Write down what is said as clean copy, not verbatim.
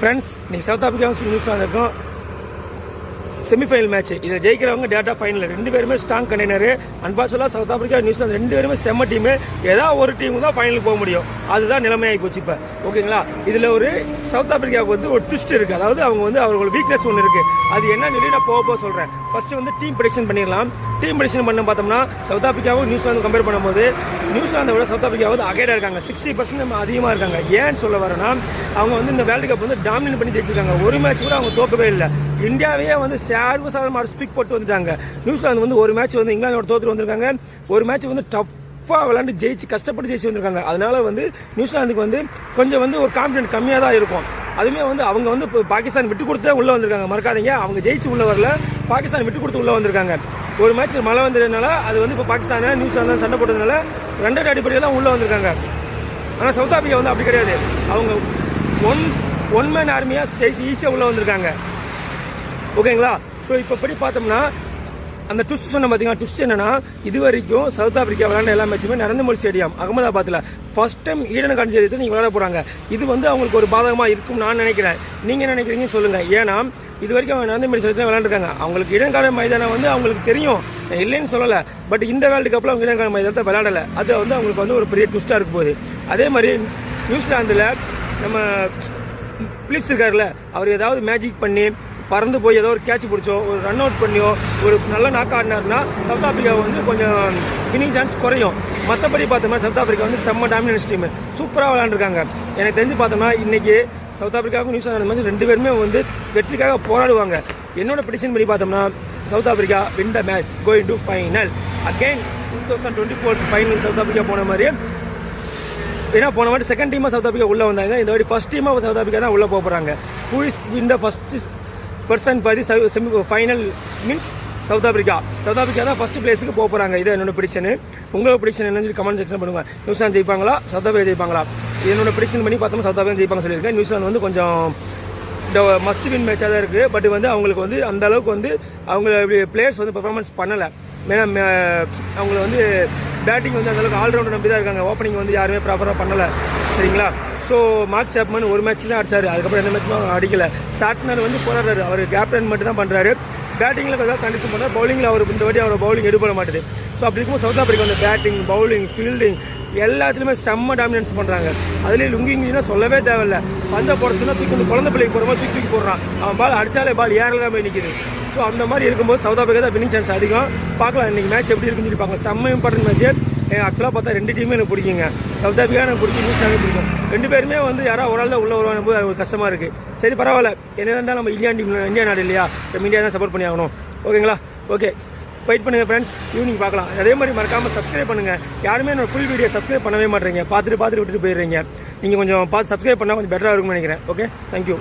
Friends இன்னைக்கு south Africa New Zealand இருக்கும் semifinal match. இதில் ஜெயிக்கிறவங்க டேட்டா ஃபைனல். ரெண்டு பேருமே ஸ்ட்ராங் கண்டெய்னர். அன்பார்ச்சுனேட்லா சவுத் ஆப்பிரிக்கா நியூசிலாந்து ரெண்டு பேருமே செம்ம டீம். ஏதாவது ஒரு டீம் தான் ஃபைனலுக்கு போக முடியும். அதுதான் நிலைமையாகி போச்சு இப்போ. ஓகேங்களா? இதில் ஒரு சவுத் ஆப்பிரிக்காவுக்கு வந்து ஒரு ட்விஸ்ட் இருக்குது. அதாவது அவங்க வந்து அவங்களோட வீக்னஸ் ஒன்று இருக்குது. அது என்னன்னு சொல்லி நான் போக சொல்கிறேன். ஃபர்ஸ்ட் வந்து டீம் ப்ரெடிக்ஷன் பண்ணிடலாம். டீம் ப்ரெடிக்ஷன் பண்ண பார்த்தோம்னா சவுத் ஆப்பிரிக்காவும் நியூசிலாந்து கம்பேர் பண்ணும்போது நியூசிலாந்தை விட சவுத் ஆப்பிரிக்காவது அகைடாக இருக்காங்க. 60% அதிகமாக இருக்காங்க. ஏன்னு சொல்ல வரேன்னா அவங்க வந்து இந்த வேர்ல்டு கப் வந்து டாமினேட் பண்ணி ஜெயிச்சிருக்காங்க. ஒரு மேட்ச் கூட அவங்க தோக்கவே இல்லை. இந்தியாவையே வந்து சாதாரணமாக ஸ்பிக் போட்டு வந்துட்டாங்க. நியூசிலாந்து வந்து ஒரு மேட்ச் வந்து இங்கிலாந்தோட தோத்துட்டு வந்திருக்காங்க. ஒரு மேட்ச் வந்து டஃப்பாக விளாண்டு ஜெயிச்சு கஷ்டப்பட்டு ஜெயிச்சு வந்திருக்காங்க. அதனால வந்து நியூசிலாந்துக்கு வந்து கொஞ்சம் வந்து ஒரு கான்ஃபிடென்ட் கம்மியாக தான் இருக்கும். அதுவுமே வந்து அவங்க வந்து இப்போ பாகிஸ்தான் விட்டு கொடுத்து தான் உள்ளே வந்திருக்காங்க. மறக்காதீங்க, அவங்க ஜெயிச்சு உள்ளே வரல, பாகிஸ்தான் விட்டு கொடுத்து உள்ளே வந்திருக்காங்க. ஒரு மேட்ச் மழை வந்ததுனால அது வந்து இப்போ பாகிஸ்தானை நியூசிலாந்து சண்டை போட்டதுனால 2 அடிப்படையில் தான் உள்ளே வந்திருக்காங்க. ஆனால் சவுத் ஆப்பிரிக்கா வந்து அப்படி கிடையாது. அவங்க ஒன் மேன் ஆர்மியாக ஜெயிச்சு ஈஸியாக உள்ளே வந்திருக்காங்க. ஓகேங்களா? ஸோ இப்போ படி பார்த்தோம்னா அந்த ட்விஸ்ட் சொன்ன பார்த்தீங்கன்னா ட்விஸ்ட் என்னன்னா, இது வரைக்கும் சவுத் ஆப்பிரிக்கா விளையாண்ட எல்லா மேட்சுமே நரேந்திர மோடி ஸ்டேடியம் அகமதாபாத்தில் ஃபர்ஸ்ட் டைம் ஈடன் காண்டியத்தை நீங்கள் விளையாட போகிறாங்க. இது வந்து அவங்களுக்கு ஒரு பாதகமாக இருக்கும் நான் நினைக்கிறேன். நீங்கள் என்ன நினைக்கிறீங்கன்னு சொல்லுங்கள். ஏன்னா இது வரைக்கும் அவங்க நரேந்திர மோடி ஸ்டேடியத்தில் விளையாண்டுருக்காங்க. அவங்களுக்கு ஈடன் கார்டன் மைதானம் வந்து அவங்களுக்கு தெரியும், இல்லைன்னு சொல்லலை. பட் இந்த வேர்ல்டு கப்பில் அவங்க ஈடன் கார்டன் மைதானத்தை விளையாடலை. அது வந்து அவங்களுக்கு வந்து ஒரு பெரிய ட்விஸ்ட்டாக இருக்கும் போது. அதே மாதிரி நியூசிலாந்தில் நம்ம பிலிப்ஸ் இருக்காருல்ல, அவர் ஏதாவது மேஜிக் பண்ணி பறந்து போய் ஏதோ ஒரு கேட்ச் பிடிச்சோ ஒரு ரன் அவுட் பண்ணியோ ஒரு நல்ல நாக் ஆடினார்னா சவுத் ஆப்பிரிக்கா வந்து கொஞ்சம் வின்னிங் சான்ஸ் குறையும். மற்றபடி பார்த்தோம்னா சவுத் ஆப்பிரிக்கா வந்து செம்ம டாமினன்ஸ் டீம், சூப்பராக விளையாண்டுருக்காங்க. எனக்கு தெரிஞ்சு பார்த்தோம்னா இன்னைக்கு சவுத் ஆப்பிரிக்காவுக்கும் நியூசிலாந்து மேட்ச் ரெண்டு பேருமே வந்து வெற்றிக்காக போராடுவாங்க. என்னோட ப்ரெடிக்ஷன் பண்ணி பார்த்தோம்னா south Africa win the match, going to final again. 2024 final south Africa போன மாதிரி. ஏன்னா போன வாட்டி செகண்ட் டீமாக சவுத் ஆப்பிரிக்கா உள்ளே வந்தாங்க. இந்த வாட்டி ஃபர்ஸ்ட் டீமாக சவுத் ஆப்பிரிக்கா தான் உள்ளே போக போகிறாங்க. Who is win the first person பாதி semi final means south Africa. South Africa தான் ஃபர்ஸ்ட் பிளேஸுக்கு போக போகிறாங்க. இது என்னோட ப்ரெடிக்ஷன். உங்களோட ப்ரெடிக்ஷன் என்னன்னு கமெண்ட் செக்ஷன் பண்ணுங்க. நியூசிலாந்து ஜெயிப்பாங்களா சவுத் ஆப்பிரிக்கா ஜெயிப்பாங்களா? என்னோட ப்ரெடிக்ஷன் பண்ணி பார்த்தோம்னா சவுத் ஆப்பிரிக்கா ஜெயிப்பாங்க சொல்லியிருக்கேன். நியூசிலாந்து வந்து கொஞ்சம் மஸ்ட் வின் மேட்சாக தான் இருக்குது. பட் வந்து அவங்களுக்கு வந்து அந்த அளவுக்கு வந்து அவங்க பிளேயர்ஸ் வந்து பெர்ஃபார்மன்ஸ் பண்ணலை. ஏன்னா அவங்கள வந்து பேட்டிங் வந்து அந்தளவுக்கு ஆல்ரவுண்டர் நம்பி தான் இருக்காங்க. ஓப்பனிங் வந்து யாருமே ப்ராப்பராக பண்ணலை. சரிங்களா? ஸோ மார்க் சேப்மன் ஒரு மேட்ச் தான் அடிச்சாரு. அதுக்கப்புறம் எந்த மேட்சும் அவர் அடிக்கல. சாட்னர் வந்து போராடுறாரு. அவர் கேப்டன் மட்டும் தான் பண்ணுறாரு. பேட்டிங்கில் ஏதாவது கண்டிஷன் பண்ணுறாரு. பவுலிங்கில் அவர் இந்த வாட்டி அவர் பவுலிங் எடுபட மாட்டுது. ஸோ அப்படி இருக்கும்போது சவுத் ஆப்பிரிக்கா வந்து பேட்டிங் பவுலிங் ஃபீல்டிங் எல்லாத்துலேயுமே செம்ம டாமினன்ஸ் பண்ணுறாங்க. அதுலேயும் லுங்கிங்கினா சொல்லவே தேவையில்லை. பந்த போடுறதுன்னா தூக்கி வந்து குழந்தை பிள்ளைக்கு போகிற மாதிரி தூக்கி போடுறான். அவன் பால் அடித்தாலே பால் ஏரில் தான் போய் நிற்கிது. ஸோ அந்த மாதிரி இருக்கும்போது சவுத் ஆப்பிரிக்கா தான் வின்னிங் சான்ஸ் அதிகம். பார்க்கலாம் இன்றைக்கி மேட்ச் எப்படி இருக்குன்னு சொல்லி பார்க்கலாம். செம்ம இம்பார்ட்டன்ட் மேட்ச். ஆக்சுவலாக பார்த்தா ரெண்டு டீமே எனக்கு பிடிக்குங்க. சவுத் ஆப்பிரிக்கா எனக்கு பிடிக்கும், நியூசிலாந்து பிடிக்கும். ரெண்டு பேருமே வந்து யாராவது ஒரு ஆள் தான் உள்ள வருவாங்க போது அது ஒரு கஷ்டமாக இருக்குது. சரி பரவாயில்ல, என்ன இருந்தாலும் நம்ம இந்தியா நாடு இல்லையா, நம்ம இந்தியா தான் சப்போர்ட் பண்ணி ஆகணும். ஓகேங்களா? ஓகே, வெயிட் பண்ணுங்கள் ஃப்ரெண்ட்ஸ், ஈவினிங் பார்க்கலாம். அதே மாதிரி மறக்காமல் சப்ஸ்கிரைப் பண்ணுங்கள். யாருமே என்னோட ஃபுல் வீடியோ சப்ஸ்கிரைப் பண்ணவே மாட்டேறீங்க. பார்த்துட்டு விட்டுட்டு போயிடுறீங்க. நீங்கள் கொஞ்சம் பார்த்து சப்ஸ்கிரைப் பண்ணால் கொஞ்சம் பெட்டராக இருக்கும்னு நினைக்கிறேன். Okay, thank you.